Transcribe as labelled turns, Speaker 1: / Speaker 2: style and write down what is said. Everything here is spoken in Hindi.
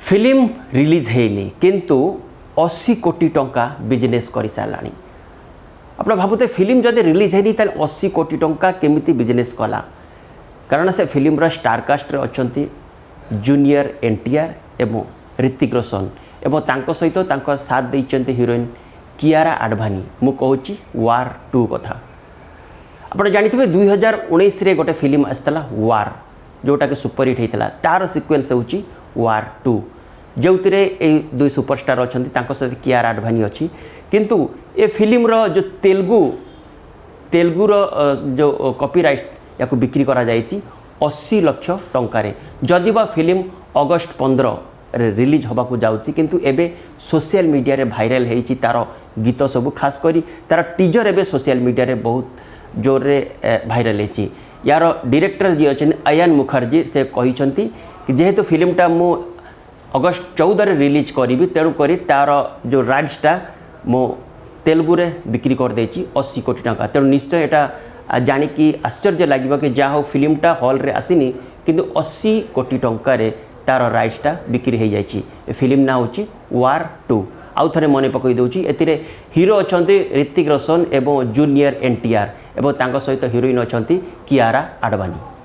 Speaker 1: फिल्म रिलीज हैनी किंतु 80 कोटी टंका बिजनेस कर सारा आप भावुते फिल्म जदि रिलीज हैनी 80 कोटी टंका केमिति बिजनेस कला कारण से फिल्म स्टार कास्ट अच्छा जूनियर एनटीआर एवं ऋतिक रोशन एवं तांको सहित तांको साथ देइचंती हीरोइन कियारा आडवाणी मु कहूँ वार 2 कथा आप जानते 2019 रे गोटे फिल्म आसला वार जोटा कि सुपरहिट होता तार सिक्वेन्स होची वार 2 जो दुई सुपरस्टार अच्छा सहित कियारा आडवाणी अच्छी किंतु ए फिल्म रो जो तेलुगुर जो कॉपीराइट या बिक्री करा जायछि 80 लाख टंकार जदि बा फिल्म अगस्ट 15 रे रिलीज होबाकू जाउछि किंतु एबे सोशल मीडिया रे भाइराल होइछि तार गीत सब खास करी तार टीजर एबे सोशल मीडिया रे बहुत जोर रे भाइराल होइछि यार डायरेक्टर जी अच्छे अयान मुखर्जी से कहिसंती कि जेहेतु फिल्मटा मु अगस्ट 14 रे रिलीज करी तेणु करी तार जो राइट्सटा मो तेलुगु रे बिक्री कर देछि 80 कोटी टंका तेणु निश्चय एटा जानिकी आश्चर्य लगे कि जहाँ फिल्मटा हॉल रे आसीनी किंतु 80 कोटी टंका रे तार राइट्सटा बिक्री हो जाइछि फिल्म ना होछि वार 2 आउ थे मन पकई दूची एतिरे हीरो अच्छा ऋतिक रोशन एवं जूनियर एनटीआर एवं तांको सहित हीरोइन अच्छा कियारा आडवाणी।